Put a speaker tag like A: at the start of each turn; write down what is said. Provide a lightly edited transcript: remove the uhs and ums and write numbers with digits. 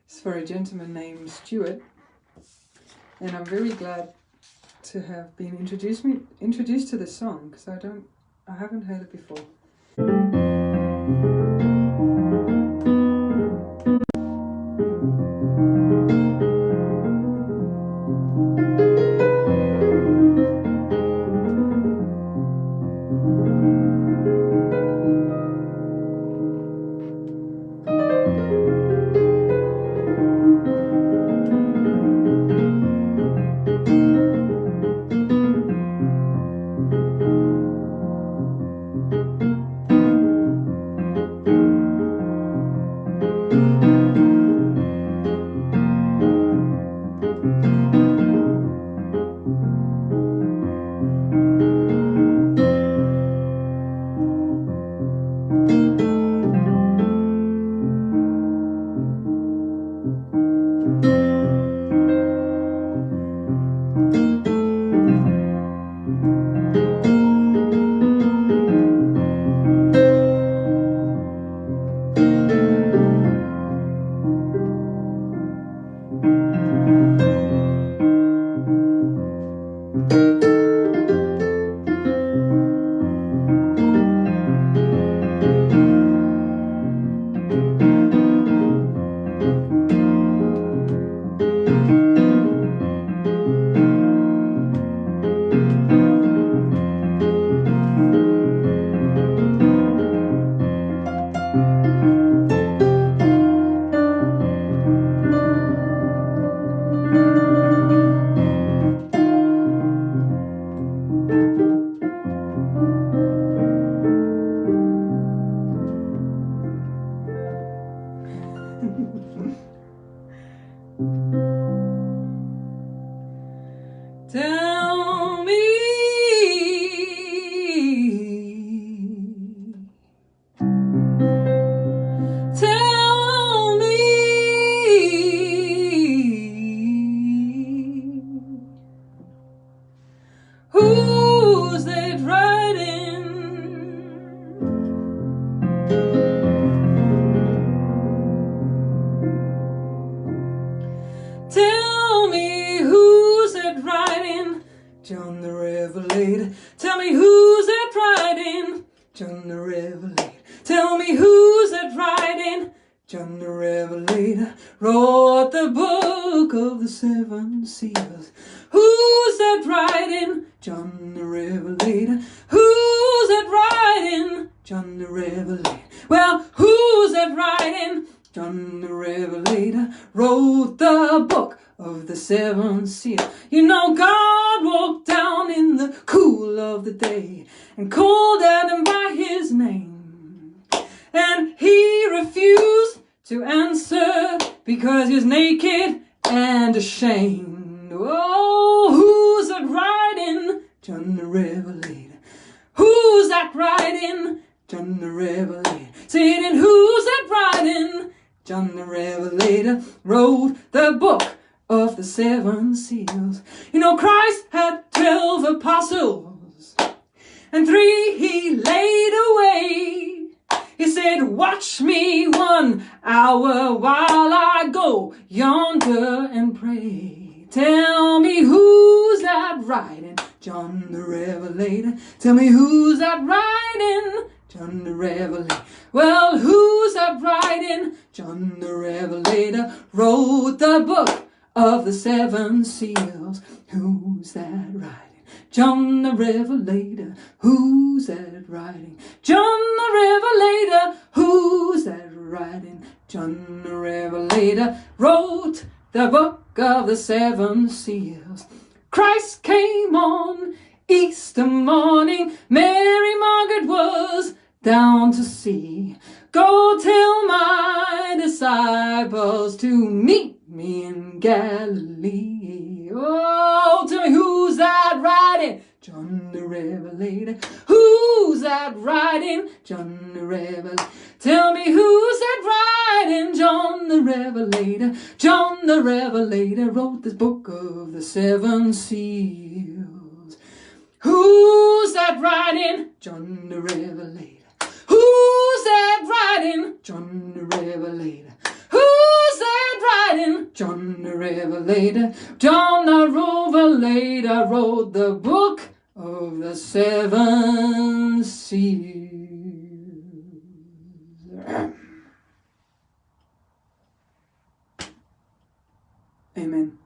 A: It's for a gentleman named Stuart, and I'm very glad to have been introduced to this song because I haven't heard it before. Tell me, who's that riding? Tell me, who's that riding? John the Revelator. Tell me, who's that riding? John the Revelator. Tell me, who's that riding? John the Revelator wrote the book of the seven seals. Who's that riding? John the Revelator. Who's that riding? John the Revelator. Well, who's that riding? John the Revelator wrote the book of the seven seals. You know, God walked down in the cool of the day and called Adam by his name. And he refused to answer because he was naked and ashamed. Oh, who's that riding? John the Revelator. Who's that riding? John the Revelator. Saying, who's that riding? John the Revelator wrote the book of the seven seals. You know, Christ had 12 apostles, and 3 he laid away. He said, watch me 1 hour while I go yonder and pray. Tell me, who's that riding? John the Revelator. Tell me, who's that riding? John the Revelator. Well, who's that riding? John the Revelator wrote the book of the seven seals. Who's that riding? John the Revelator. Who's that riding? John the Revelator. Who's that riding? John the Revelator wrote the book of the seven seals. Christ came on Easter morning. Mary Margaret was down to see. Go tell my disciples to meet me in Galilee. Oh, tell me, who's that riding? John the Revelator. Who's that riding? John the Revelator. Tell me, who's that riding? John the Revelator. John the Revelator wrote this book of the seven seals. Who's that riding? John the Revelator. Who's that riding? John the Revelator. Who's that riding? writing. John the Revelator. John the Revelator wrote the book of the seven seals. Amen.